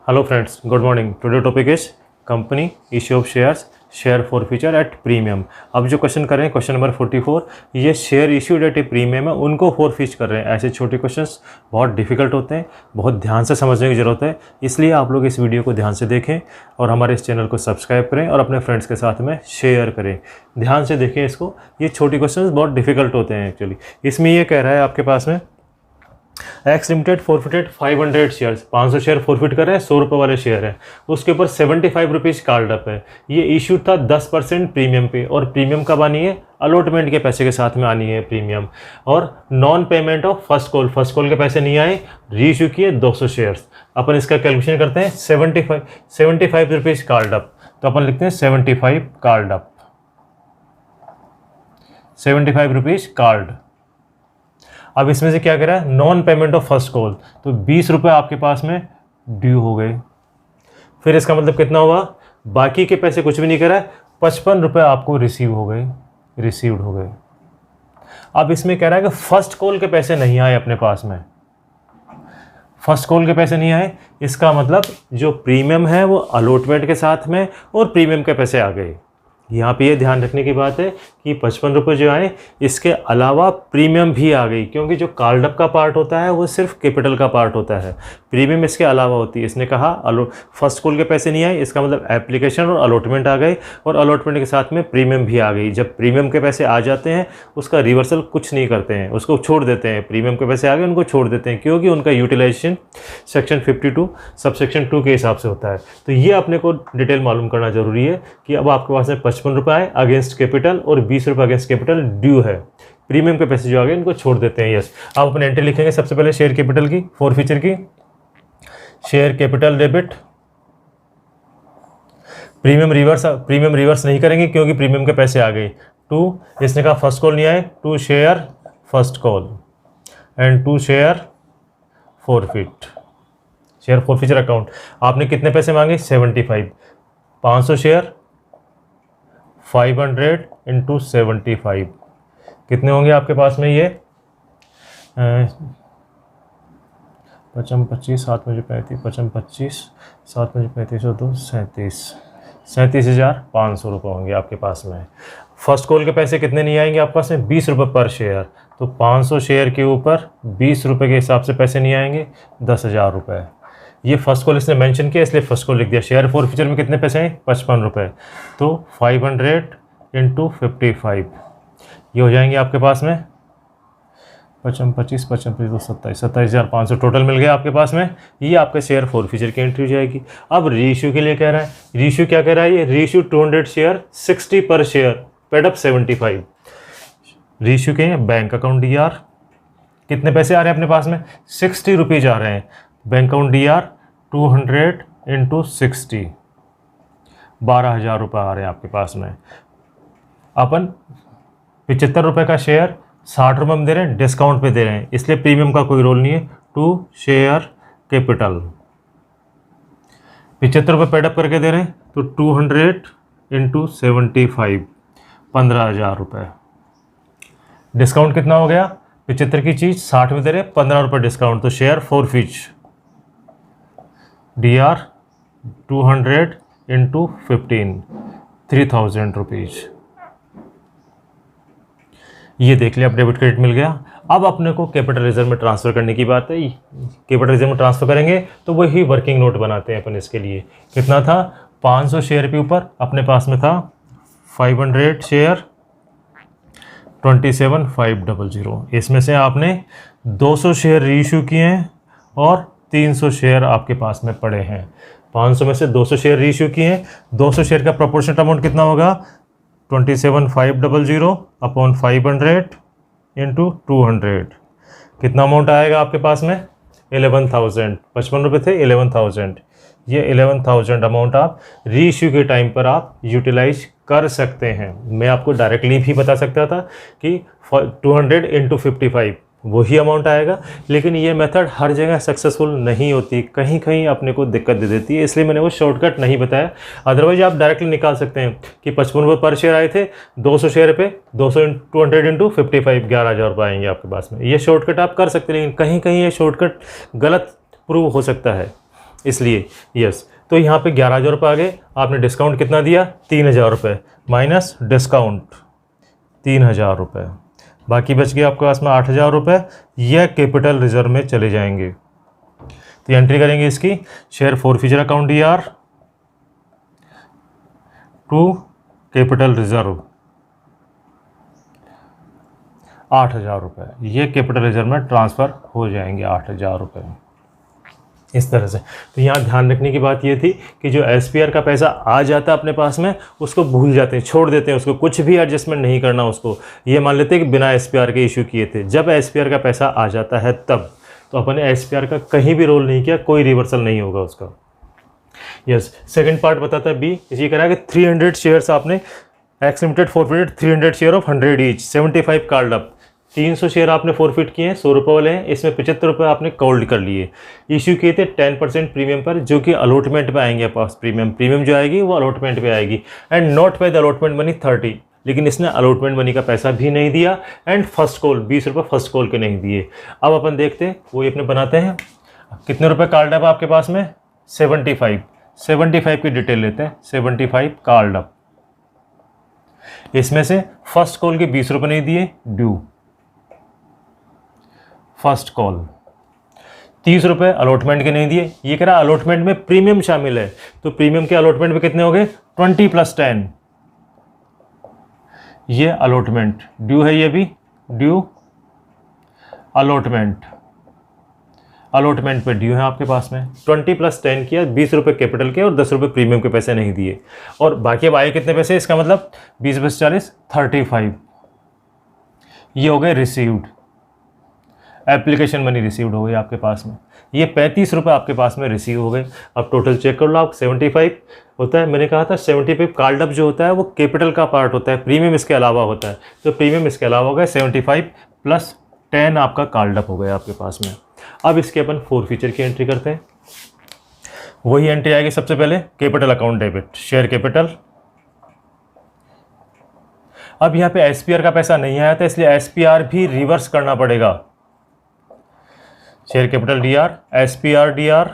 Hello friends, good morning. Today topic is company issue of shares, share forfeiture at premium. अब जो question कर रहे हैं question number 44, ये share issued at A premium है, उनको फोरफिच कर रहे हैं। ऐसे छोटे क्वेश्चंस बहुत डिफिकल्ट होते हैं, बहुत ध्यान से समझने की ज़रूरत है। इसलिए आप लोग इस वीडियो को ध्यान से देखें और हमारे इस चैनल को सब्सक्राइब करें और अपने फ्रेंड्स के साथ में शेयर करें। ध्यान से देखें इसको, ये छोटे क्वेश्चन बहुत डिफिकल्ट होते हैं एक्चुअली। इसमें ये कह रहा है आपके पास में x limited forfeited 500 shares, 500 share forfeit कर रहे हैं, 100 रुपये वाले शेयर हैं, उसके ऊपर 75 रुपीज़ कार्ड अप है। ये इशू था 10% प्रीमियम पे, और प्रीमियम कब आनी है? अलॉटमेंट के पैसे के साथ में आनी है प्रीमियम। और non payment of first call के पैसे नहीं आए, री इशू किए 200 शेयर्स। अपन इसका कैलकुलेशन करते हैं 75 रुपीज़ कार्ड अप, तो अपन लिखते हैं 75 कार्ड अप, 75 रुपीज़ कार्ड। अब इसमें से क्या करा है? Non payment of first call, तो 20 रुपये आपके पास में ड्यू हो गए। फिर इसका मतलब कितना हुआ? बाकी के पैसे कुछ भी नहीं करा है, 55 रुपये आपको रिसीव्ड हो गए। अब इसमें कह रहा है कि फर्स्ट कॉल के पैसे नहीं आए अपने पास में, फर्स्ट कॉल के पैसे नहीं आए, इसका मतलब जो प्रीमियम है वो अलॉटमेंट के साथ में और प्रीमियम के पैसे आ गए। यहाँ पे ये ध्यान रखने की बात है कि 55 रुपये जो आए, इसके अलावा प्रीमियम भी आ गई, क्योंकि जो कार्ड अप का पार्ट होता है वो सिर्फ कैपिटल का पार्ट होता है, प्रीमियम इसके अलावा होती है। इसने कहा फर्स्ट कॉल के पैसे नहीं आए, इसका मतलब एप्लीकेशन और अलॉटमेंट आ गए, और अलॉटमेंट के साथ में प्रीमियम भी आ गई। जब प्रीमियम के पैसे आ जाते हैं उसका रिवर्सल कुछ नहीं करते हैं, उसको छोड़ देते हैं। प्रीमियम के पैसे आ गए उनको छोड़ देते हैं, क्योंकि उनका यूटिलाइजेशन सेक्शन 52 सबसेक्शन 2 के हिसाब से होता है। तो ये अपने को डिटेल मालूम करना जरूरी है कि अब आपके पास में 55 रुपये आए अगेंस्ट कैपिटल और 20 रुपये अगेंस्ट कैपिटल ड्यू है। प्रीमियम के पैसे जो आ गए इनको छोड़ देते हैं। यस, आप अपने एंट्री लिखेंगे सबसे पहले शेयर कैपिटल की, फॉरफीचर की, share capital debit. Premium reverse नहीं करेंगे क्योंकि प्रीमियम के पैसे आ गए। 2, इसने कहा फर्स्ट कॉल नहीं आए, 2 share first call and 2 share forfeit, share forfeiture account. आपने कितने पैसे मांगे? 75। 500 शेयर 500 इंटू 75 कितने होंगे आपके पास में? ये 55, 7 मुझे 35, 55, 7 मुझे 35 और 2 37,500 रुपये होंगे आपके पास में। फर्स्ट कॉल के पैसे कितने नहीं आएंगे आपके पास में? 20 रुपये पर शेयर, तो 500 शेयर के ऊपर 20 रुपये के हिसाब से पैसे नहीं आएंगे, 10,000 रुपये। ये फर्स्ट कॉल इसने मेंशन किया इसलिए फर्स्ट कॉल लिख दिया। शेयर फॉरफीचर में कितने पैसे हैं? 55 रुपये, तो 500 इंटू 55 ये हो जाएंगे आपके पास में 25, 27,500 टोटल मिल गया आपके पास में। ये आपके शेयर फॉरफीचर की एंट्री हो जाएगी। अब रीइश्यू के लिए कह रहा है, रीइश्यू क्या कह रहा है? ये रीइश्यू 200 शेयर 60 पर शेयर, पेड अप 75। रीइश्यू के हैं बैंक अकाउंट DR, कितने पैसे आ रहे हैं अपने पास में? 60 रुपीज़ आ रहे हैं। बैंक अकाउंट DR 200 इंटू 60, 12,000 रुपये आ रहे हैं आपके पास में। अपन 75 रुपये का शेयर 60 रुपये में दे रहे हैं, डिस्काउंट पे दे रहे हैं, इसलिए प्रीमियम का कोई रोल नहीं है। 2 शेयर कैपिटल 75 रुपये पेडअप करके दे रहे हैं, तो 200 इंटू 75 15,000 रुपये। डिस्काउंट कितना हो गया? 75 की चीज़ 60 में दे रहे हैं, 15 रुपये डिस्काउंट, तो शेयर फॉरफिच DR 200 इंटू 15 3,000 रुपीज़। ये देख लिया, अब डेबिट क्रेडिट मिल गया। अब अपने को कैपिटल रिजर्व में ट्रांसफ़र करने की बात है। कैपिटल रिजर्व में ट्रांसफ़र करेंगे तो वही वर्किंग नोट बनाते हैं अपन इसके लिए। कितना था? 500 शेयर के ऊपर अपने पास में था 500 शेयर 27,500। इसमें से आपने 200 शेयर रीइश्यू किए हैं और 300 शेयर आपके पास में पड़े हैं। 500 में से 200 शेयर रीइश्यू किए हैं, 200 शेयर का प्रोपोर्शनल अमाउंट कितना होगा? 27,500 अपॉन 500 इंटू 200, कितना अमाउंट आएगा आपके पास में? 11,000। 55 रुपये थे, 11,000। ये 11,000 अमाउंट आप रीइश्यू के टाइम पर आप यूटिलाइज कर सकते हैं। मैं आपको डायरेक्टली भी बता सकता था कि 200 इंटू 55 वही अमाउंट आएगा, लेकिन ये मेथड हर जगह सक्सेसफुल नहीं होती, कहीं कहीं अपने को दिक्कत दे देती है, इसलिए मैंने वो शॉर्टकट नहीं बताया। अदरवाइज आप डायरेक्टली निकाल सकते हैं कि 55 रुपये पर शेयर आए थे, 200 शेयर पे 200 इंटू 55 11,000 रुपये आएंगे आपके पास में। ये शॉर्टकट आप कर सकते हैं, लेकिन कहीं कहीं ये शॉर्टकट गलत प्रूव हो सकता है। इसलिए यस। तो यहाँ पे 11,000 रुपये आ गए, आपने डिस्काउंट कितना दिया 3,000 रुपये माइनस डिस्काउंट 3,000 रुपये, बाकी बच गया आपके पास में 8,000 रुपये। यह कैपिटल रिजर्व में चले जाएंगे। तो एंट्री करेंगे इसकी, share forfeiture account DR to capital reserve 8,000 रुपये, ये कैपिटल रिजर्व में ट्रांसफ़र हो जाएंगे 8,000 रुपये इस तरह से। तो यहाँ ध्यान रखने की बात ये थी कि जो SPR का पैसा आ जाता है अपने पास में उसको भूल जाते हैं, छोड़ देते हैं, उसको कुछ भी एडजस्टमेंट नहीं करना उसको। ये मान लेते हैं कि बिना SPR के इशू किए थे, जब SPR का पैसा आ जाता है तब तो अपन ने SPR का कहीं भी रोल नहीं किया, कोई रिवर्सल नहीं होगा उसका। यस। सेकंड पार्ट बताता है B, ये कह रहा है कि 300 शेयर्स आपने x limited forfeited 300 share of 100 each 75 called up. 300 share आपने फॉरफिट किए हैं, 100 रुपये वाले हैं, इसमें 75 रुपये आपने कॉल्ड कर लिए। इशू किए थे 10% प्रीमियम पर, जो कि अलॉटमेंट में आएंगे पास। प्रीमियम जो आएगी वो अलॉटमेंट पे आएगी। एंड नॉट पे द अलॉटमेंट मनी 30, लेकिन इसने अलॉटमेंट मनी का पैसा भी नहीं दिया। एंड फर्स्ट कॉल 20 रुपये फर्स्ट कॉल के नहीं दिए। अब अपन देखते हैं, वो अपने बनाते हैं कितने रुपये कॉल्ड अप आपके पास में 75 की डिटेल लेते हैं। 75 कॉल्ड अप, इसमें से फर्स्ट कॉल के 20 रुपये नहीं दिए ड्यू, फर्स्ट कॉल 30 रुपये अलॉटमेंट के नहीं दिए। ये कह रहा अलॉटमेंट में प्रीमियम शामिल है, तो प्रीमियम के अलॉटमेंट में कितने हो गए 20 + 10, ये अलॉटमेंट ड्यू है, ये भी ड्यू अलॉटमेंट पे ड्यू है आपके पास में। 20 + 10 किया, 20 रुपये कैपिटल के और 10 रुपये प्रीमियम के पैसे नहीं दिए। और बाकी अब आए कितने पैसे, इसका मतलब 20 + 40 35, ये हो गए रिसीव्ड, एप्लीकेशन मनी रिसीव्ड हो गई आपके पास में। ये 35 रुपये आपके पास में रिसीव हो गए। अब टोटल चेक कर लो आप, 75 होता है, मैंने कहा था 75 कॉल्ड अप जो होता है वो कैपिटल का पार्ट होता है, प्रीमियम इसके अलावा होता है, तो प्रीमियम इसके अलावा हो गया 75 + 10 आपका कॉल्ड अप हो गया आपके पास में। अब इसके अपन फॉरफीचर की एंट्री करते हैं। वही एंट्री आएगी सबसे पहले, capital account debit, share capital. अब यहाँ पे SPR का पैसा नहीं आया था, इसलिए SPR भी रिवर्स करना पड़ेगा। Share capital DR, SPR DR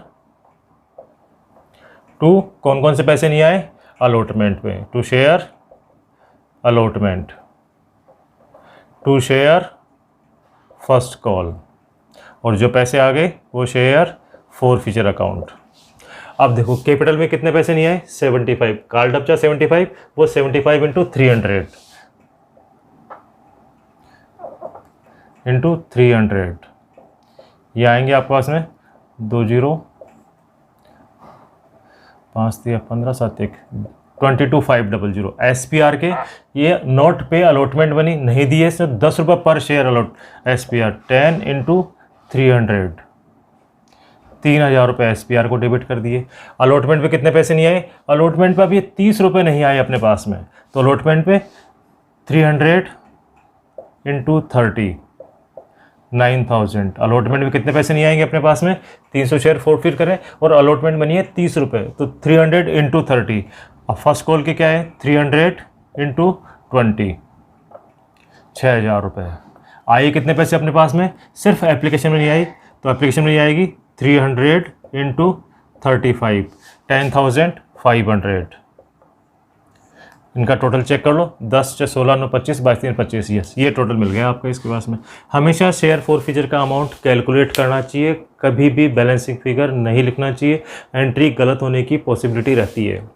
to कौन कौन से पैसे नहीं आए, अलॉटमेंट में, to share allotment, to share first call, और जो पैसे आ गए वो शेयर फॉरफीचर अकाउंट। अब देखो कैपिटल में कितने पैसे नहीं आए 75, कॉल्ड अप 75, वो 75 × 300 ये आएंगे आपके पास में 20 5 3 15 7 1 22,500। SPR के ये नॉट पे अलॉटमेंट बनी नहीं दिए, इसमें 10 रुपये पर शेयर अलॉट। SPR 10 × 300, 3,000 रुपये SPR को डेबिट कर दिए। अलॉटमेंट पे कितने पैसे नहीं आए, अलॉटमेंट पे अभी 30 रुपये नहीं आए अपने पास में, तो अलॉटमेंट पे 300 × 30 9,000। अलॉटमेंट में कितने पैसे नहीं आएंगे अपने पास में, 300 शेयर फॉरफिट करें और अलॉटमेंट बनी है 30 रुपये, तो 300 × 30। अब फर्स्ट कॉल के क्या है 300 × 20, 6,000 रुपये। आए कितने पैसे अपने पास में, सिर्फ एप्लीकेशन में नहीं आई, तो एप्लीकेशन में नहीं आएगी 300 × 35, 10,500। इनका टोटल चेक कर लो, 10 × 16 9 25 22 3 25, यस ये टोटल मिल गया आपका इसके पास में। हमेशा शेयर फॉरफीचर का अमाउंट कैलकुलेट करना चाहिए, कभी भी बैलेंसिंग फिगर नहीं लिखना चाहिए, एंट्री गलत होने की पॉसिबिलिटी रहती है।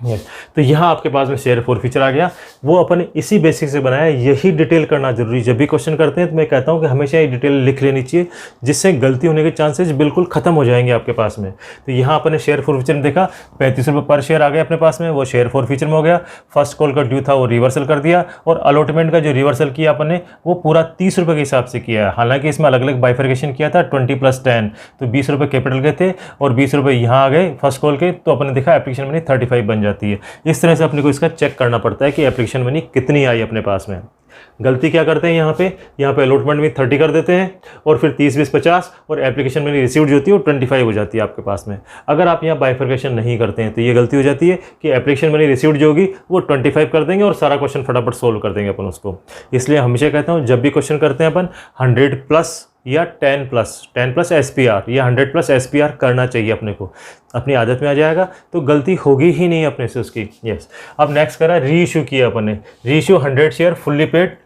तो यहाँ आपके पास में शेयर फॉरफीचर आ गया, वो अपन इसी बेसिक से बनाया। यही डिटेल करना जरूरी, जब भी क्वेश्चन करते हैं तो मैं कहता हूँ कि हमेशा ये डिटेल लिख लेनी चाहिए, जिससे गलती होने के चांसेस बिल्कुल खत्म हो जाएंगे आपके पास में। तो यहाँ अपन ने शेयर फॉरफीचर में देखा 35 रुपये पर शेयर आ गया अपने पास में, वो शेयर फॉरफीचर में हो गया। फर्स्ट कॉल का ड्यू था वो रिवर्सल कर दिया, और अलॉटमेंट का जो रिवर्सल किया अपन ने वो पूरा 30 रुपये के हिसाब से किया है। हालांकि इसमें अलग अलग बाइफर्केशन किया था, 20 + 10, तो 20 रुपये कैपिटल के थे और 20 रुपये यहाँ आ गए फर्स्ट कॉल के, तो अपन ने देखा एप्लीकेशन मनी 35 बन जाती है। इस तरह से अपने को इसका चेक करना पड़ता है कि एप्लीकेशन मनी कितनी आई अपने पास में। गलती क्या करते हैं यहाँ पे अलॉटमेंट में 30 कर देते हैं, और फिर 30 20 50, और एप्लीकेशन मनी रिसीव्ड जो होती है वो 25 हो जाती है आपके पास में। अगर आप यहाँ बाइफर्केशन नहीं करते हैं तो ये गलती हो जाती है कि एप्लीकेशन मनी रिसीव्ड जो होगी वो 25 कर देंगे और सारा क्वेश्चन फटाफट सोल्व कर देंगे अपन उसको। इसलिए हमेशा कहता हूँ जब भी क्वेश्चन करते हैं अपन 100+ या 10+ SPR या 100+ SPR करना चाहिए अपने को, अपनी आदत में आ जाएगा तो गलती होगी ही नहीं अपने से उसकी। यस, अब नेक्स्ट करा री इशू किया अपन ने, reissue 100 share fully paid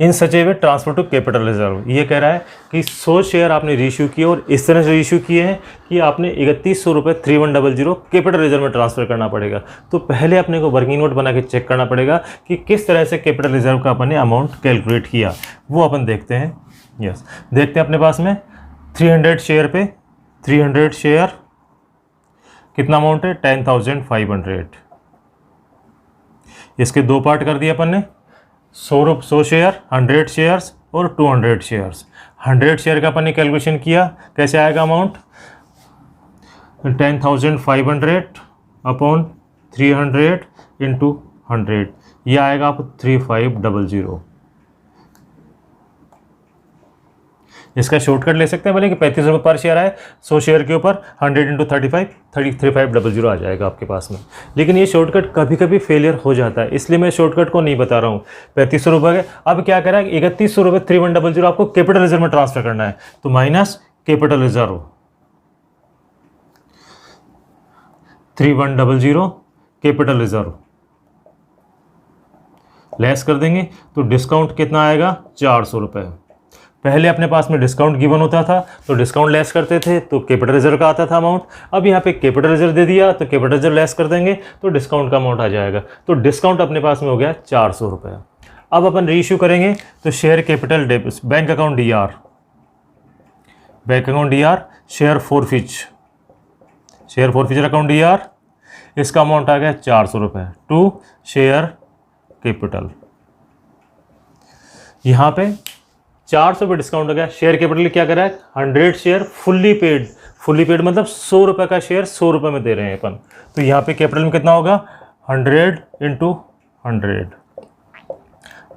in such a way transfer to capital reserve. ये कह रहा है कि 100 शेयर आपने रीइश्यू किए और इस तरह से रीइश्यू किए हैं कि आपने 3100 रुपये 3100 कैपिटल रिजर्व में ट्रांसफर करना पड़ेगा। तो पहले अपने को वर्किंग नोट बना के चेक करना पड़ेगा कि किस तरह से कैपिटल रिजर्व का अपन ने अमाउंट कैलकुलेट किया, वो अपन देखते हैं। यस, देखते हैं अपने पास में 300 शेयर पे 300 शेयर कितना अमाउंट है 10,500। इसके दो पार्ट कर दिए अपन ने, 100 शेयर 100 शेयर्स और 200 शेयर्स। 100 शेयर का अपन ने कैलकुलेशन किया, कैसे आएगा अमाउंट 10,500 अपॉन 300 इंटू 100, ये आएगा आपको 3500। इसका शॉर्टकट ले सकते हैं बोले कि 35 रुपये पर शेयर आए, 100 शेयर के ऊपर 100 इंटू 3500 आ जाएगा आपके पास में। लेकिन ये शॉर्टकट कभी कभी फेलियर हो जाता है, इसलिए मैं शॉर्टकट को नहीं बता रहा हूँ। 3500 रुपये अब क्या करा, 3100 रुपये 3100 आपको कैपिटल रिजर्व में ट्रांसफर करना है, तो minus capital reserve 3100 capital reserve less कर देंगे तो डिस्काउंट कितना आएगा 400 रुपये। पहले अपने पास में डिस्काउंट गिवन होता था तो डिस्काउंट लेस करते थे तो कैपिटल रिजर्व का आता था अमाउंट। अब यहाँ पे कैपिटल रिजर्व दे दिया तो कैपिटल रिजर्व लेस कर देंगे तो डिस्काउंट का अमाउंट आ जाएगा। तो डिस्काउंट अपने पास में हो गया 400 रुपये। अब अपन रीइश्यू करेंगे तो share capital debit bank account DR share forfeiture account DR, इसका अमाउंट आ गया 400 रुपये टू शेयर कैपिटल। यहाँ पे 400 पे डिस्काउंट हो गया। शेयर कैपिटल क्या कर रहा है 100 शेयर फुल्ली पेड मतलब 100 रुपये का शेयर 100 रुपये में दे रहे हैं अपन। तो यहाँ पे कैपिटल में कितना होगा 100 इंटू 100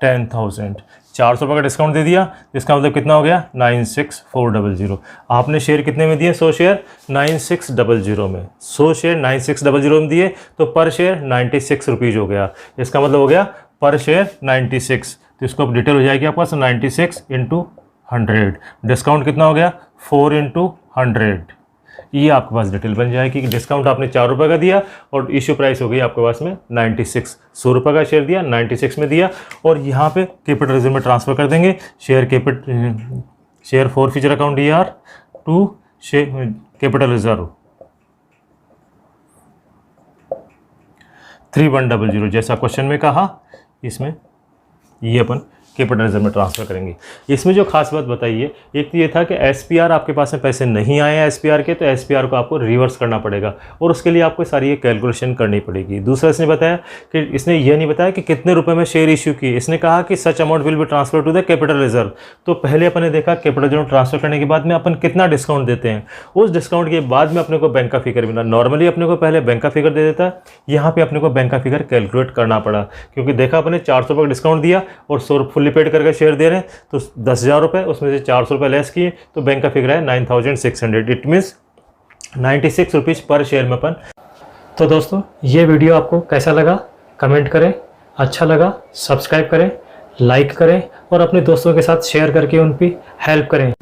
10,000। 400 रुपये का डिस्काउंट दे दिया, इसका मतलब कितना हो गया 96,400। आपने शेयर कितने में दिए 100 शेयर 9600 में, 100 शेयर 9600 में दिए तो पर शेयर 96 रुपीज़ हो गया। इसका मतलब हो गया पर शेयर 96। तो इसको अब डिटेल हो जाएगी आपके पास 96 इंटू 100, डिस्काउंट कितना हो गया 4 इंटू 100। ये आपके पास डिटेल बन जाएगी कि डिस्काउंट आपने 4 रुपये का दिया और इश्यू प्राइस हो गई आपके पास में 96। 100 रुपये का शेयर दिया 96 में दिया और यहाँ पे कैपिटल रिजर्व में ट्रांसफर कर देंगे। Share forfeiture account DR to capital reserve 3100 जैसा क्वेश्चन में कहा, इसमें ये अपन कैपिटल रिजर्व में ट्रांसफर करेंगे। इसमें जो खास बात बताई है, एक तो ये था कि SPR आपके पास में पैसे नहीं आए हैं SPR के, तो SPR को आपको रिवर्स करना पड़ेगा और उसके लिए आपको सारी ये कैलकुलेशन करनी पड़ेगी। दूसरा इसने बताया कि इसने ये नहीं बताया कि कितने रुपए में शेयर इश्यू किए, इसने कहा कि such amount will be transfer to the capital reserve. तो पहले अपन ने देखा कैपिटल रिजर्व ट्रांसफर करने के बाद में अपन कितना डिस्काउंट देते हैं, उस डिस्काउंट के बाद में अपने को बैंक का फिगर मिला। नॉर्मली अपने को पहले बैंक का फिगर दे देता है, यहाँ पे अपने को बैंक का फिगर कैलकुलेट करना पड़ा क्योंकि देखा अपने 400 रुपये का डिस्काउंट दिया और 100 फुल्ली पेड करके शेयर दे रहे हैं तो 10,000 रुपये, उसमें से 400 रुपये लेस किए तो बैंक का फिगर है 9,600। इट मीन्स 96 रुपीज़ पर शेयर में अपन। तो दोस्तों ये वीडियो आपको कैसा लगा कमेंट करें, अच्छा लगा सब्सक्राइब करें, लाइक करें और अपने दोस्तों के साथ शेयर करके उनकी हेल्प करें।